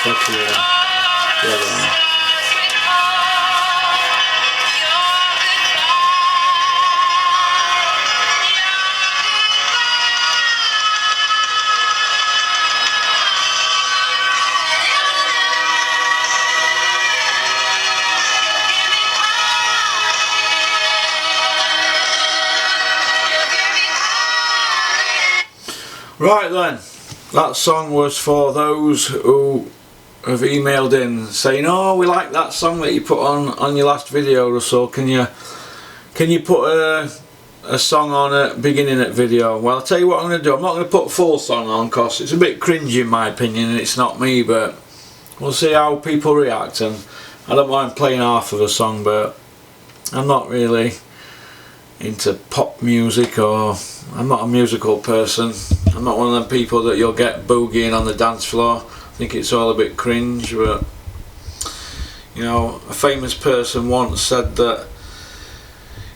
Fuck yeah. Yeah. Right then, that song was for those who have emailed in saying, oh, we like that song that you put on your last video, Russell, can you put a song on at the beginning of the video? Well, I'll tell you what I'm going to do. I'm not going to put a full song on because it's a bit cringy in my opinion and it's not me, but we'll see how people react, and I don't mind playing half of a song, but I'm not really into pop music, or I'm not a musical person. I'm not one of them people that you'll get boogieing on the dance floor. I think it's all a bit cringe, but you know, a famous person once said that,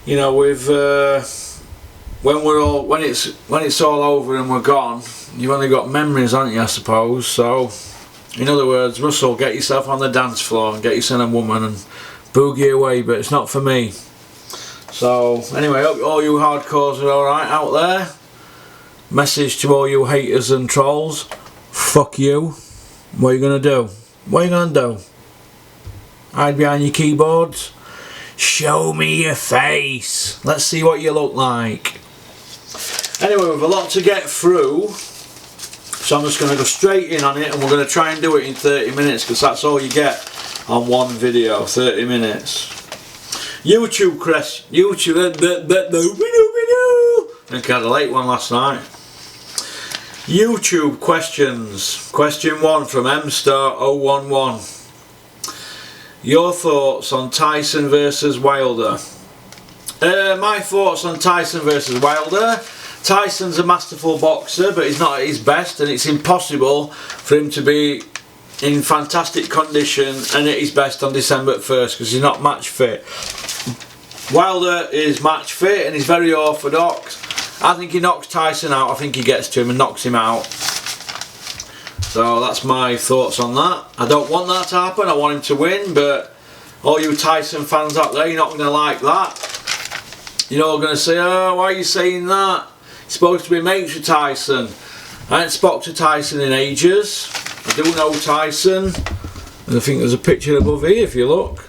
you know, with when it's all over and we're gone, you've only got memories, haven't you, I suppose. So in other words, Russell, get yourself on the dance floor and get yourself a woman and boogie away, but it's not for me. So anyway, hope all you hardcores are alright out there. Message to all you haters and trolls, fuck you. What are you gonna do? What are you gonna do? Hide behind your keyboards? Show me your face. Let's see what you look like. Anyway, we've a lot to get through, so I'm just going to go straight in on it, and we're going to try and do it in 30 minutes because that's all you get on one video, 30 minutes. YouTube, I think I had a late one last night. YouTube questions. Question 1 from MStar011. Your thoughts on Tyson versus Wilder? My thoughts on Tyson versus Wilder. Tyson's a masterful boxer, but he's not at his best, and it's impossible for him to be in fantastic condition and at his best on December 1st because he's not match fit. Wilder is match fit and he's very orthodox. I think he knocks Tyson out. I think he gets to him and knocks him out. So that's my thoughts on that. I don't want that to happen. I want him to win, but all you Tyson fans out there, you're not going to like that. You're all going to say, oh, why are you saying that? He's supposed to be mates with Tyson. I ain't spoke to Tyson in ages. I do know Tyson. And I think there's a picture above here if you look.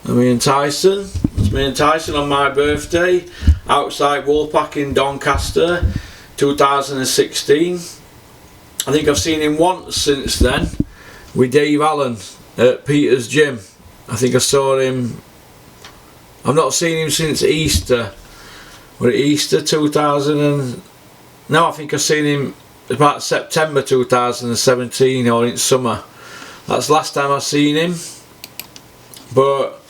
Me and Tyson. It's me and Tyson on my birthday outside Woolpack in Doncaster 2016. I think I've seen him once since then with Dave Allen at Peter's gym. I think I saw him. I've not seen him since Easter. Was it Easter 2000 and... No, I think I've seen him about September 2017 or in summer. That's the last time I've seen him. But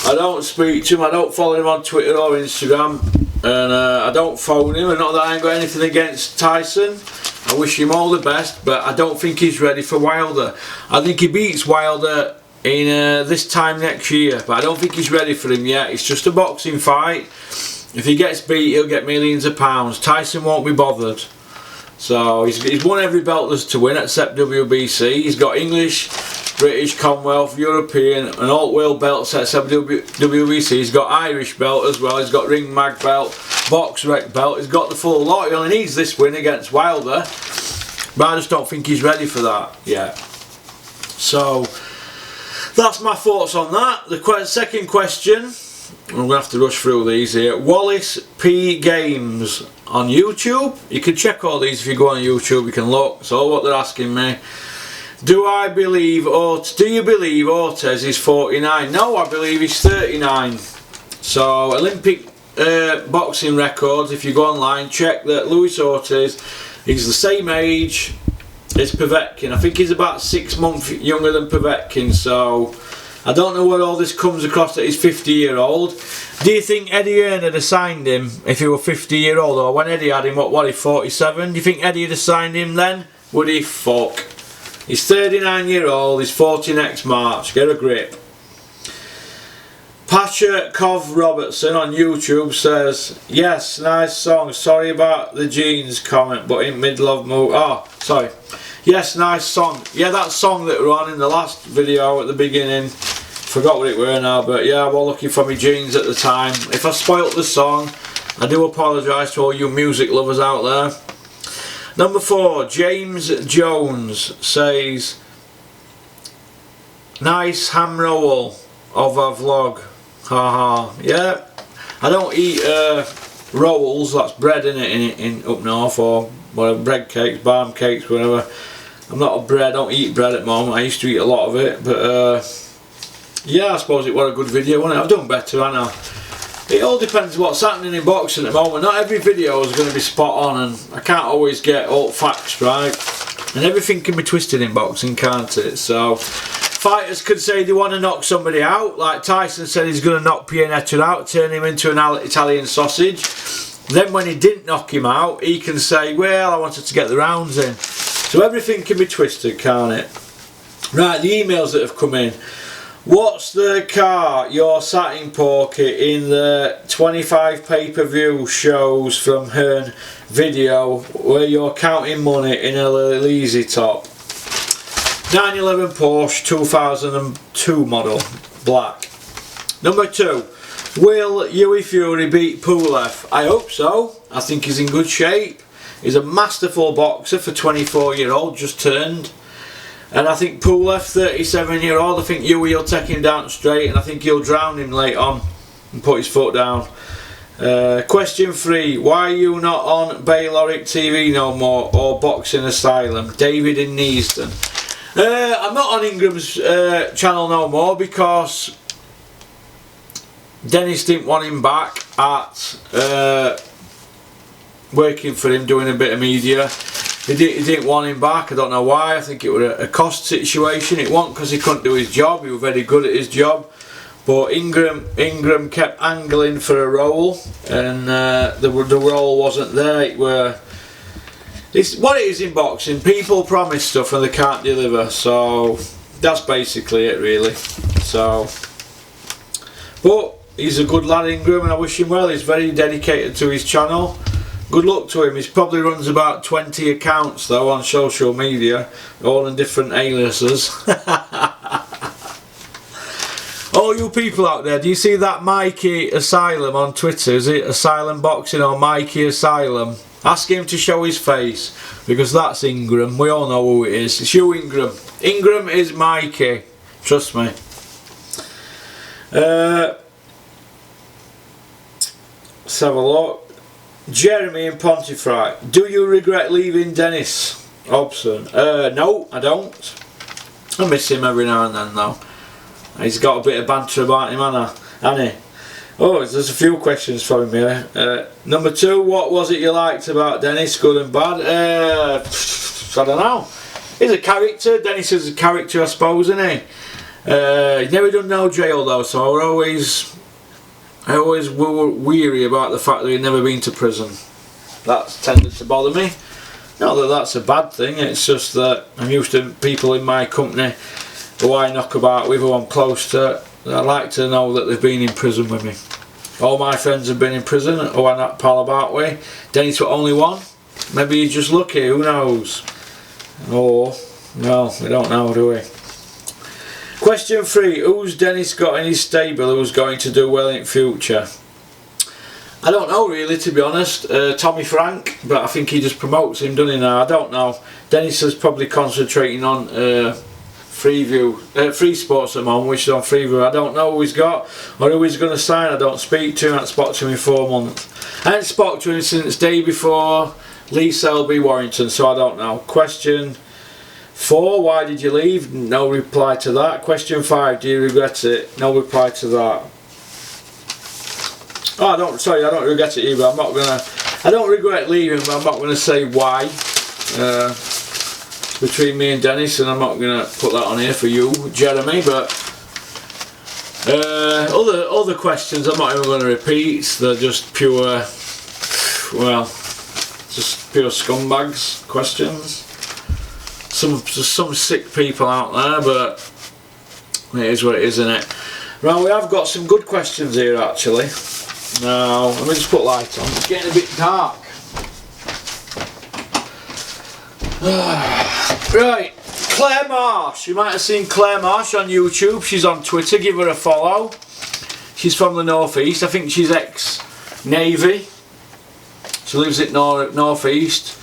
I don't speak to him, I don't follow him on Twitter or Instagram, and I don't phone him, and not that I ain't got anything against Tyson. I wish him all the best, but I don't think he's ready for Wilder. I think he beats Wilder in this time next year, but I don't think he's ready for him yet. It's just a boxing fight. If he gets beat, he'll get millions of pounds. Tyson won't be bothered. So he's won every belt there's to win except WBC. He's got English, British, Commonwealth, European and all world belts except WBC. He's got Irish belt as well. He's got ring mag belt, box rec belt. He's got the full lot. He only needs this win against Wilder, but I just don't think he's ready for that yet. So that's my thoughts on that. The second question, I'm going to have to rush through these here. Wallace P Games on YouTube. You can check all these if you go on YouTube, you can look. So what they're asking me, do you believe Ortiz is 49? No, I believe he's 39. So Olympic boxing records, if you go online, check that Luis Ortiz is the same age as Povetkin. I think he's about 6 months younger than Povetkin, so I don't know where all this comes across that he's 50-year-old. Do you think Eddie Hearn would have signed him if he were 50-year-old, or when Eddie had him, what he 47? Do you think Eddie would have signed him then? Would he? Fuck. He's 39-year-old, he's 40 next March, get a grip. Pasha Kov Robertson on YouTube says, yes, nice song, sorry about the jeans comment, but in middle of move. Oh, sorry. Yes, nice song. Yeah, that song that we were on in the last video at the beginning. Forgot what it were now, but yeah, I was looking for my jeans at the time. If I spoilt the song, I do apologise to all you music lovers out there. Number 4, James Jones says, nice ham roll of a vlog. Haha. Yeah, I don't eat rolls, that's bread in up north, or whatever, bread cakes, barm cakes, whatever. I'm not a bread, I don't eat bread at the moment. I used to eat a lot of it, but yeah, I suppose it was a good video, wasn't it? I've done better, haven't I? It all depends what's happening in boxing at the moment. Not every video is going to be spot on, and I can't always get all facts right. And everything can be twisted in boxing, can't it? So fighters could say they want to knock somebody out, like Tyson said he's going to knock Pianetta out, turn him into an Italian sausage. Then when he didn't knock him out, he can say, well, I wanted to get the rounds in. So everything can be twisted, can't it? Right, the emails that have come in. What's the car you're sat in, Porky, in the 25 pay-per-view shows from Hearn video where you're counting money in a lazy top? 911 Porsche 2002 model, black. Number 2, will Hughie Fury beat Pulev? I hope so. I think he's in good shape. He's a masterful boxer for 24-year-old, just turned. And I think Pulev, 37-year-old, I think Hughie will take him down straight, and I think he'll drown him late on and put his foot down. Question 3, why are you not on Bayloric TV no more, or Boxing Asylum? David in Neasden. I'm not on Ingram's channel no more because Dennis didn't want him back at working for him, doing a bit of media. He didn't want him back. I don't know why. I think it was a cost situation. It wasn't because he couldn't do his job. He was very good at his job. But Ingram kept angling for a role, and the role wasn't there. It's what it is in boxing. People promise stuff and they can't deliver. So that's basically it, really. So, but he's a good lad, Ingram, and I wish him well. He's very dedicated to his channel. Good luck to him. He probably runs about 20 accounts though on social media, all in different aliases. All you people out there, do you see that Mikey Asylum on Twitter? Is it Asylum Boxing or Mikey Asylum? Ask him to show his face, because that's Ingram. We all know who it is. It's you, Ingram. Ingram is Mikey. Trust me. Let's have a look. Jeremy in Pontefract. Do you regret leaving Dennis Hobson? No, I don't. I miss him every now and then though. He's got a bit of banter about him, hasn't he? Oh, there's a few questions for him here. Number 2, what was it you liked about Dennis, good and bad? I don't know. He's a character. Dennis is a character, I suppose, isn't he? He's never done no jail though, so I always were weary about the fact that he'd never been to prison. That's tended to bother me. Not that that's a bad thing, it's just that I'm used to people in my company who I knock about with, who I'm close to. I like to know that they've been in prison with me. All my friends have been in prison, who I not pal about with. Dennis was only one. Maybe he's just lucky, who knows? Or, no, we don't know, do we? Question 3, who's Dennis got in his stable who's going to do well in future? I don't know really, to be honest. Tommy Frank, but I think he just promotes him, doesn't he now? I don't know. Dennis is probably concentrating on Free Sports at the moment, which is on Freeview. I don't know who he's got or who he's going to sign. I don't speak to him. I haven't spoken to him in 4 months. I haven't spoken to him since day before Lee Selby Warrington, so I don't know. Question 4, why did you leave? No reply to that. Question 5, do you regret it? No reply to that. Oh, I don't regret it either. I don't regret leaving, but I'm not gonna say why. Between me and Dennis, and I'm not gonna put that on here for you, Jeremy, but other questions I'm not even gonna repeat. They're just pure, well, just pure scumbags questions. Some sick people out there, but it is what it is, isn't it? Right, we have got some good questions here actually. Now, let me just put light on. It's getting a bit dark. Right, Claire Marsh. You might have seen Claire Marsh on YouTube. She's on Twitter. Give her a follow. She's from the northeast. I think she's ex-Navy. She lives at northeast.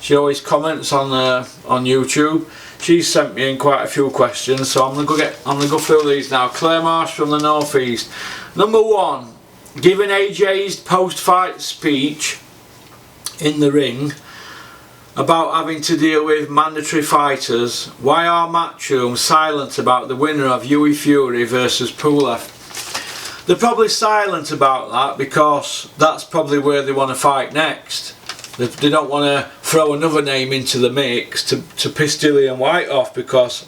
She always comments on YouTube. She's sent me in quite a few questions, so I'm gonna go through these now. Claire Marsh from the northeast. Number 1, giving AJ's post-fight speech in the ring about having to deal with mandatory fighters. Why are Matchroom silent about the winner of Hughie Fury versus Pulev? They're probably silent about that because that's probably where they want to fight next. They don't want to throw another name into the mix to piss Dillian Whyte off, because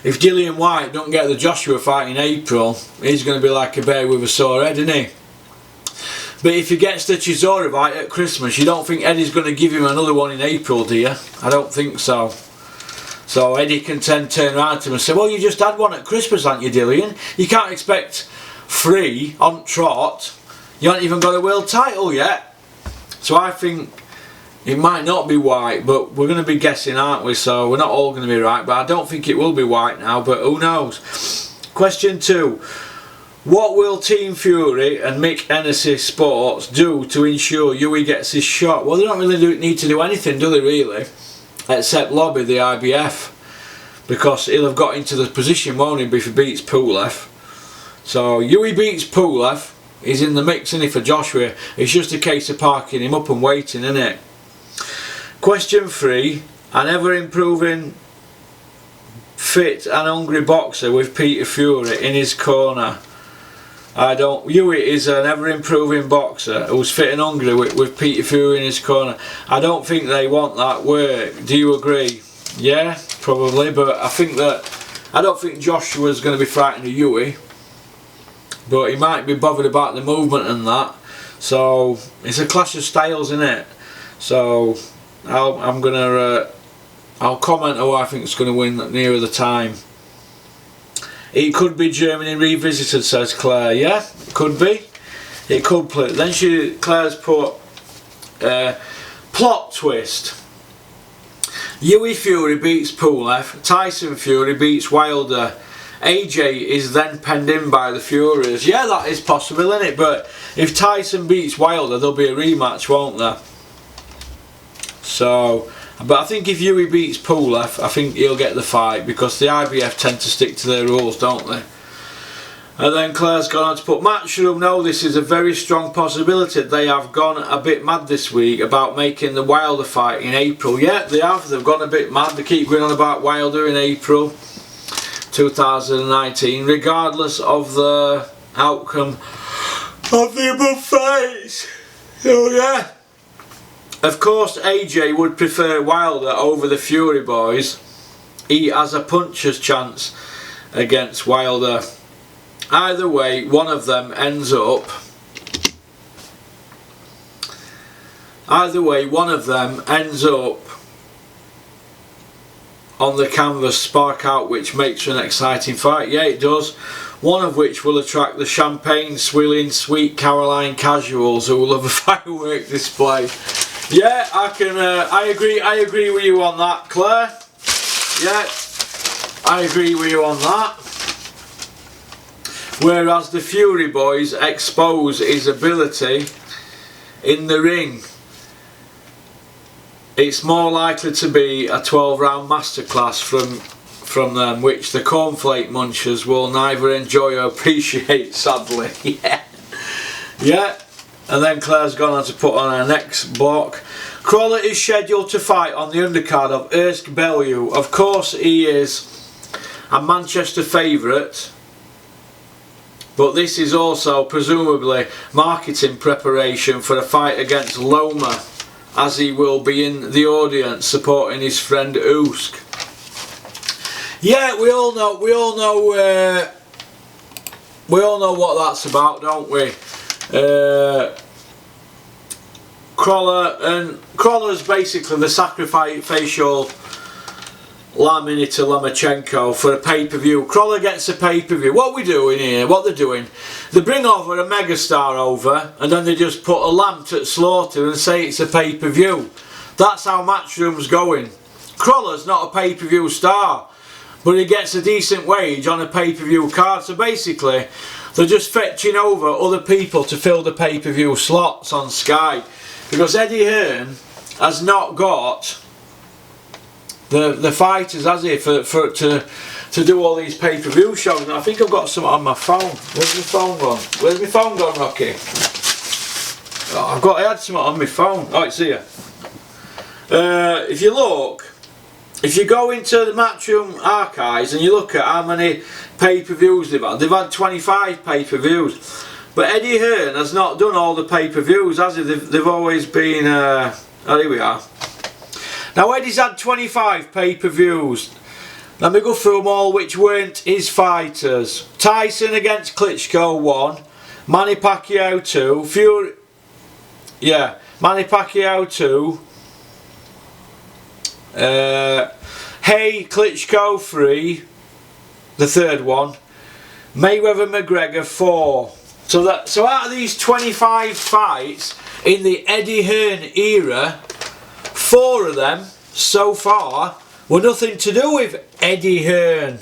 if Dillian Whyte don't get the Joshua fight in April, he's going to be like a bear with a sore head, isn't he? But if he gets the Chisora fight at Christmas, you don't think Eddie's going to give him another one in April, do you? I don't think so. So Eddie can then turn around to him and say, well, you just had one at Christmas, haven't you, Dillian? You can't expect 3 on trot. You haven't even got a world title yet. So I think it might not be White, but we're going to be guessing, aren't we? So we're not all going to be right, but I don't think it will be White now, but who knows? Question 2. What will Team Fury and Mick Hennessy Sports do to ensure Hughie gets his shot? Well, they don't really need to do anything, do they, really? Except lobby the IBF, because he'll have got into the position, won't he, if he beats Pulev. So Hughie beats Pulev, he's in the mix, isn't he, for Joshua? It's just a case of parking him up and waiting, isn't it? Question 3. An ever-improving, fit and hungry boxer with Peter Fury in his corner. Hughie is an ever-improving boxer who's fit and hungry with Peter Fury in his corner. I don't think they want that work. Do you agree? Yeah, probably, but I don't think Joshua's going to be frightened of Hughie, but he might be bothered about the movement and that. So it's a clash of styles, isn't it? So I'll comment who I think is going to win nearer the time. It could be Germany revisited, says Claire. Yeah, it could be. It could play. Then Claire's put plot twist. Hughie Fury beats Pulev. Tyson Fury beats Wilder. AJ is then penned in by the Furies. Yeah, that is possible, isn't it? But if Tyson beats Wilder, there'll be a rematch, won't there? So, but I think if Hughie beats Pulev, I think he'll get the fight, because the IBF tend to stick to their rules, don't they? And then Claire's gone on to put, Matchroom know this is a very strong possibility. They have gone a bit mad this week about making the Wilder fight in April. Yeah, they have. They've gone a bit mad. They keep going on about Wilder in April 2019, regardless of the outcome of the above fights. So yeah. Of course, AJ would prefer Wilder over the Fury boys. He has a puncher's chance against Wilder. Either way, one of them ends up on the canvas, spark out, which makes for an exciting fight. Yeah, it does. One of which will attract the champagne swilling Sweet Caroline casuals who will have a firework display. Yeah, I agree with you on that, Claire. Yeah, I agree with you on that. Whereas the Fury boys expose his ability in the ring, it's more likely to be a 12-round masterclass from them, which the cornflake munchers will neither enjoy or appreciate, sadly. Yeah. And then Claire's gone on to put on her next block. Crawler is scheduled to fight on the undercard of Ersk Bellew. Of course he is a Manchester favourite, but this is also presumably marketing preparation for a fight against Loma, as he will be in the audience supporting his friend Usyk. Yeah, we all know what that's about, don't we? Crawler's basically the sacrificial lamb to Lomachenko for a pay-per-view. Crawler gets a pay-per-view. What are we doing here? What they're doing? They bring over a megastar over, and then they just put a lamb to slaughter and say it's a pay-per-view. That's how Matchroom's going. Crawler's not a pay-per-view star, but he gets a decent wage on a pay-per-view card. So basically, they're just fetching over other people to fill the pay-per-view slots on Sky, because Eddie Hearn has not got the fighters, has he, to do all these pay-per-view shows. And I think I've got some on my phone. Where's my phone gone? Where's my phone gone, Rocky? Oh, I had some on my phone. Oh, it's here. If you look, if you go into the Matchroom archives and you look at how many pay-per-views they've had 25 pay-per-views. But Eddie Hearn has not done all the pay-per-views, has he? They've always been, oh, here we are. Now Eddie's had 25 pay-per-views. Let me go through them all which weren't his fighters. Tyson against Klitschko 1, Manny Pacquiao 2, Fury, yeah, Manny Pacquiao 2, Hey Klitschko 3, the third one, Mayweather McGregor 4. So out of these 25 fights in the Eddie Hearn era, 4 of them so far were nothing to do with Eddie Hearn.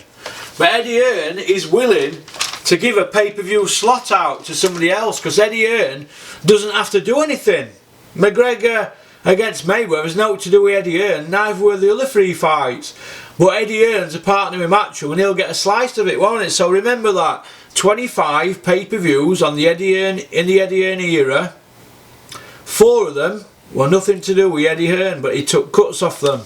But Eddie Hearn is willing to give a pay-per-view slot out to somebody else, because Eddie Hearn doesn't have to do anything. McGregor against Mayweather has nothing to do with Eddie Hearn, neither were the other 3 fights. But Eddie Hearn's a partner with Matchroom and he'll get a slice of it, won't it? So remember that. 25 pay-per-views on the Eddie Hearn, in the Eddie Hearn era. 4 of them were nothing to do with Eddie Hearn, but he took cuts off them.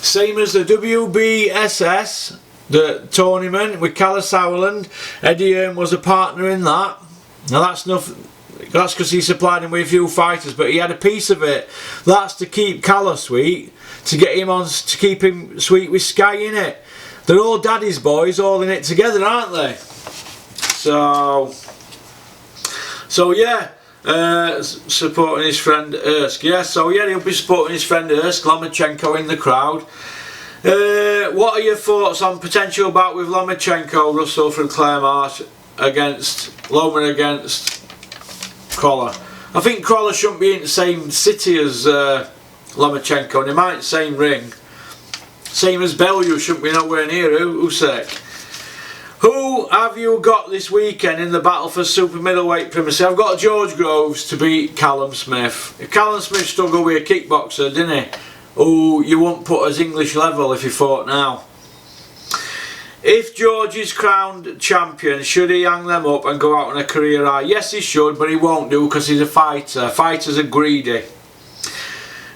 Same as the WBSS, the tournament with Callis Howland. Eddie Hearn was a partner in that. Now that's nothing. That's because he supplied him with a few fighters, but he had a piece of it. That's to keep Callis sweet, to get him on, to keep him sweet with Sky in it. They're all daddy's boys, all in it together, aren't they? So yeah, supporting his friend Ersk. Yeah, so yeah, he'll be supporting his friend Ersk, Lomachenko in the crowd. What are your thoughts on potential bout with Lomachenko, Russell from Clare Marsh against Loma against Crawler? I think Crawler shouldn't be in the same city as Lomachenko, and he might same ring. Same as Bellew shouldn't be nowhere near Usyk. Who have you got this weekend in the battle for super middleweight primacy? I've got George Groves to beat Callum Smith. If Callum Smith struggled with a kickboxer, didn't he? Oh, you wouldn't put as English level if he fought now. If George is crowned champion, should he hang them up and go out on a career high? Yes, he should, but he won't do because he's a fighter. Fighters are greedy.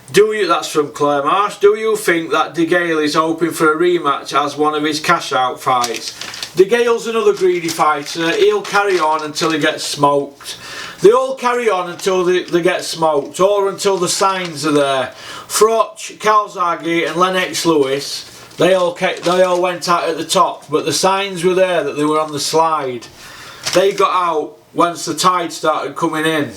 That's from Clare Marsh. Do you think that De Gale is hoping for a rematch as one of his cash out fights? De Gale's another greedy fighter. He'll carry on until he gets smoked. They all carry on until they get smoked, or until the signs are there. Froch, Calzaghe and Lennox Lewis, they all went out at the top, but the signs were there that they were on the slide. They got out once the tide started coming in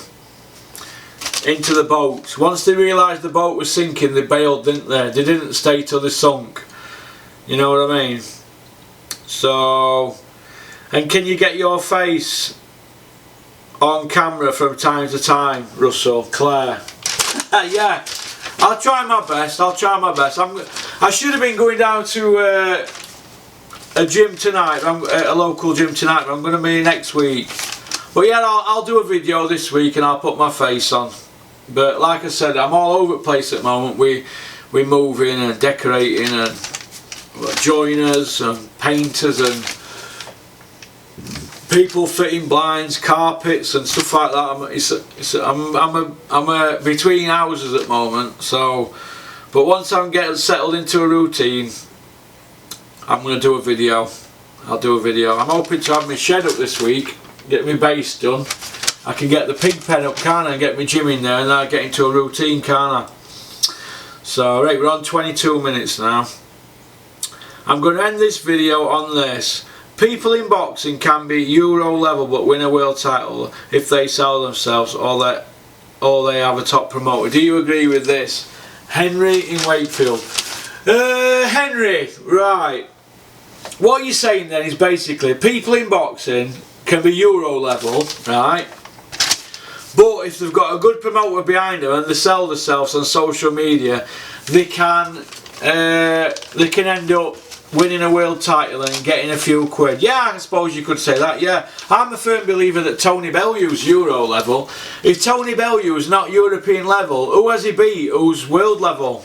into the boat. Once they realised the boat was sinking, they bailed, didn't they? They didn't stay till they sunk. You know what I mean? So, and can you get your face on camera from time to time, Russell? Claire? Yeah, I'll try my best. I'll try my best. I should have been going down to a gym tonight, a local gym tonight, but I'm going to be next week. But yeah, I'll do a video this week and I'll put my face on. But like I said, I'm all over the place at the moment. We're moving and decorating and joiners and painters and people fitting blinds, carpets and stuff like that. I'm between houses at the moment. So, but once I'm getting settled into a routine, I'm going to do a video. I'll do a video. I'm hoping to have my shed up this week, get my base done. I can get the pig pen up, can't I, and get my gym in there, and I'll get into a routine, can't I? So, right, we're on 22 minutes now. I'm going to end this video on this. People in boxing can be Euro level but win a world title if they sell themselves or they have a top promoter. Do you agree with this? Henry in Wakefield. Henry, right. What you're saying then is basically people in boxing can be Euro level, right? But if they've got a good promoter behind them and they sell themselves on social media, they can they can end up winning a world title and getting a few quid. Yeah, I suppose you could say that, yeah. I'm a firm believer that Tony Bellew's Euro level. If Tony Bellew's not European level, who has he beat? Who's world level?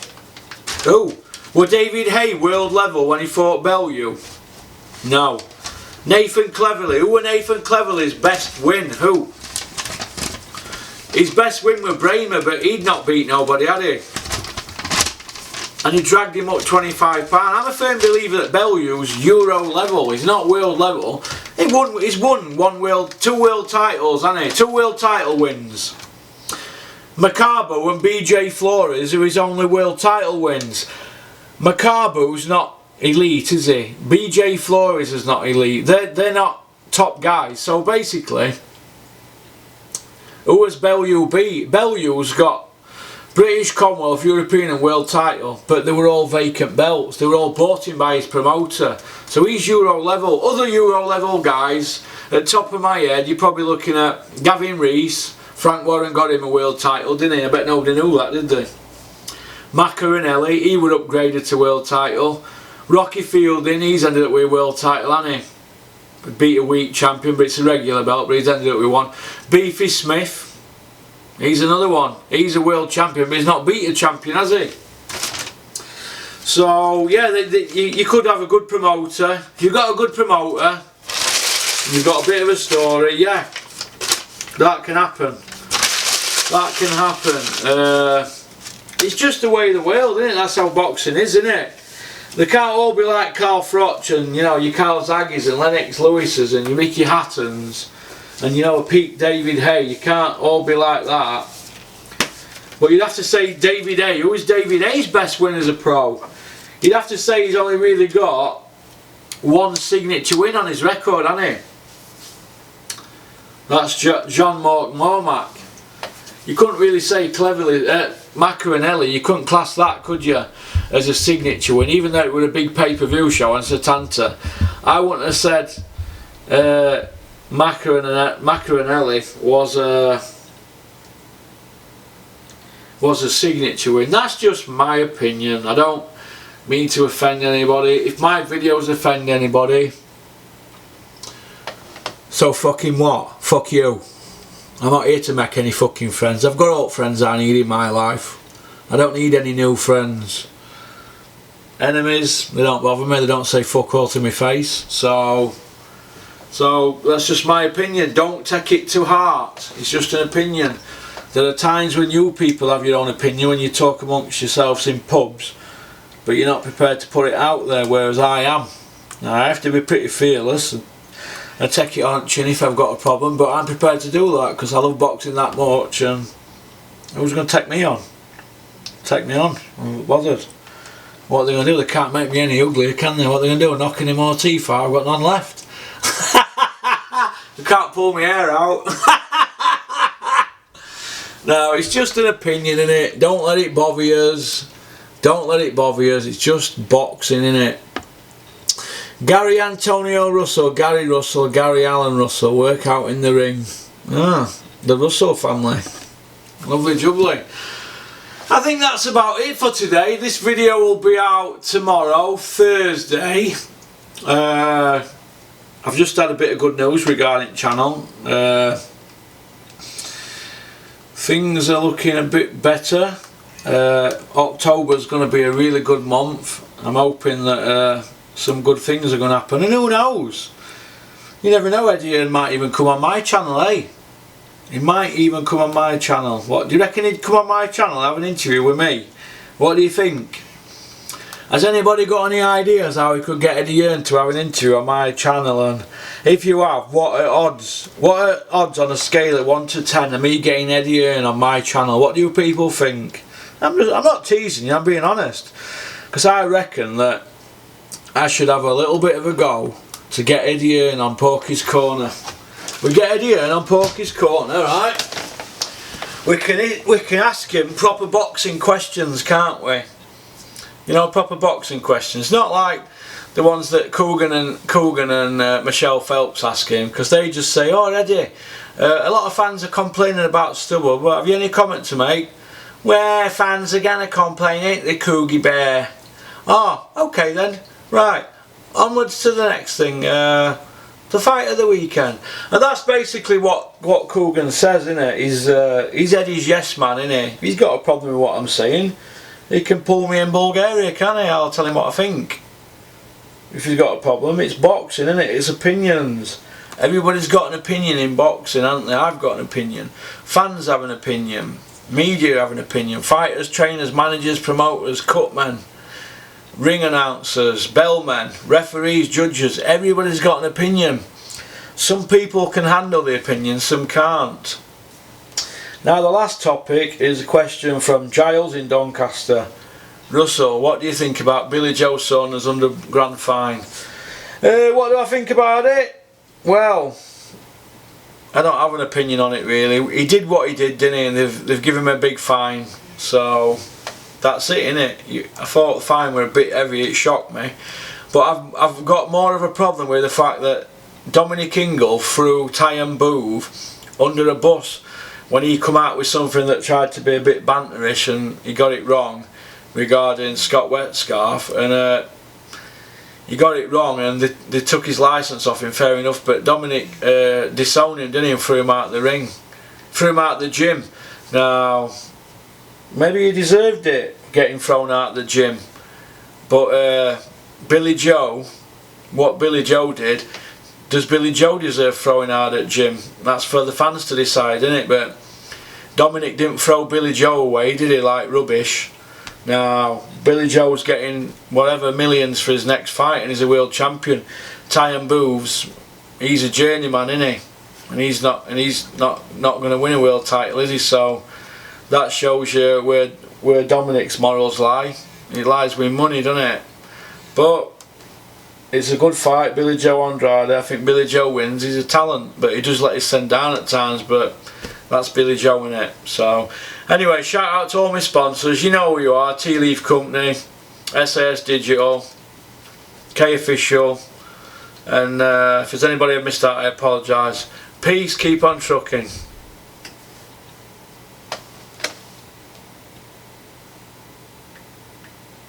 Who? Were David Hay world level when he fought Bellew? No. Nathan Cleverly. Who were Nathan Cleverly's best win? Who? His best win was Bramer, but he'd not beat nobody, had he? And he dragged him up £25. I'm a firm believer that Bellew's Euro level. He's not world level. He's won two world titles, hasn't he? 2 world title wins. Macabo and BJ Flores are his only world title wins. Macabo's not elite, is he? BJ Flores is not elite. They're not top guys. So basically, who has Bellew beat? Bellew's got British, Commonwealth, European and world title, but they were all vacant belts. They were all bought in by his promoter. So he's Euro level. Other Euro level guys, at top of my head, you're probably looking at Gavin Rees. Frank Warren got him a world title, didn't he? I bet nobody knew that, did they? Macaronelli, he was upgraded to world title. Rocky Fielding, he's ended up with a world title, hasn't he? Beat a weak champion, but it's a regular belt, but he's ended up with one. Beefy Smith, he's another one. He's a world champion, but he's not beat a champion, has he? So, yeah, you could have a good promoter. If you've got a good promoter, you've got a bit of a story, yeah, that can happen. That can happen. It's just the way of the world, isn't it? That's how boxing is, isn't it? They can't all be like Carl Froch and, you know, your Carl Zaggis and Lennox Lewis's and your Mickey Hattons and, you know, Pete David Hay. You can't all be like that. But you'd have to say David Hay. Who is David Hay's best win as a pro? You'd have to say he's only really got one signature win on his record, hasn't he? That's John Mormack. You couldn't really say Cleverly, Macaronelli, you couldn't class that, could you, as a signature win, even though it was a big pay-per-view show on Setanta. I wouldn't have said Macaronelli was a signature win. That's just my opinion. I don't mean to offend anybody. If my videos offend anybody, so fucking what? Fuck you. I'm not here to make any fucking friends. I've got old friends I need in my life. I don't need any new friends. Enemies, they don't bother me. They don't say fuck all to my face. So that's just my opinion. Don't take it to heart. It's just an opinion. There are times when you people have your own opinion, when you talk amongst yourselves in pubs, but you're not prepared to put it out there, whereas I am. Now, I have to be pretty fearless and I take it on chin if I've got a problem, but I'm prepared to do that because I love boxing that much. And who's going to take me on? Take me on. I'm not bothered. What are they going to do? They can't make me any uglier, can they? What are they going to do? Knock any more teeth out? I've got none left. They can't pull my hair out. No, it's just an opinion, innit? Don't let it bother yous. Don't let it bother yous. It's just boxing, innit? Gary Antonio Russell, Gary Russell, Gary Allen Russell work out in the ring. Ah, the Russell family. Lovely jubbly. I think that's about it for today. This video will be out tomorrow, Thursday. I've just had a bit of good news regarding the channel. Things are looking a bit better. October's going to be a really good month. I'm hoping that some good things are going to happen, and who knows, you never know, Eddie Hearn might even come on my channel, eh? He might even come on my channel. What, do you reckon he'd come on my channel and have an interview with me? What do you think? Has anybody got any ideas how we could get Eddie Hearn to have an interview on my channel? And if you have, what are odds? What are odds on a scale of 1 to 10 of me getting Eddie Hearn on my channel? What do you people think? I'm not teasing you, I'm being honest, because I reckon that I should have a little bit of a go to get Eddie Hearn on Porky's Corner. We get Eddie Hearn on Porky's Corner, right? We can ask him proper boxing questions, can't we? You know, proper boxing questions. Not like the ones that Coogan and Michelle Phelps ask him, because they just say, "Oh, Eddie, a lot of fans are complaining about Stubble, but have you any comment to make?" Well, fans are gonna complain, ain't they, Coogie Bear? Oh, okay then. Right. Onwards to the next thing. The fight of the weekend. And that's basically what Coogan says, isn't it? He's Eddie's yes man, isn't he? If he's got a problem with what I'm saying, he can pull me in Bulgaria, can he? I'll tell him what I think. If he's got a problem, it's boxing, isn't it? It's opinions. Everybody's got an opinion in boxing, haven't they? I've got an opinion. Fans have an opinion. Media have an opinion. Fighters, trainers, managers, promoters, cutmen, ring announcers, bellmen, referees, judges. Everybody's got an opinion. Some people can handle the opinion, some can't. Now the last topic is a question from Giles in Doncaster. Russell, what do you think about Billy Joe Saunders under grand fine? What do I think about it? Well, I don't have an opinion on it really. He did what he did, didn't he? And they've given him a big fine. So that's it, innit? I thought the fine were a bit heavy, it shocked me. But I've got more of a problem with the fact that Dominic Ingle threw Tyson Booth under a bus when he come out with something that tried to be a bit banterish, and he got it wrong regarding Scott Wetscarf, and he got it wrong, and they took his licence off him, fair enough, but Dominic disowned him, didn't he, and threw him out the ring, threw him out the gym. Now maybe he deserved it, getting thrown out the gym, but Billy Joe, what Billy Joe did, does Billy Joe deserve throwing out at gym? That's for the fans to decide, isn't it? But Dominic didn't throw Billy Joe away, did he, like rubbish? Now Billy Joe's getting whatever millions for his next fight, and he's a world champion. Tyson Booth's, he's a journeyman, isn't he? And he's not going to win a world title, is he? So that shows you where Dominic's morals lie. It lies with money, doesn't it? But it's a good fight, Billy Joe Andrade. I think Billy Joe wins. He's a talent, but he does let his send down at times, but that's Billy Joe, innit? So anyway, shout out to all my sponsors. You know who you are: Tea Leaf Company, SAS Digital, K Official, and if there's anybody I've missed out, I apologise. Peace, keep on trucking.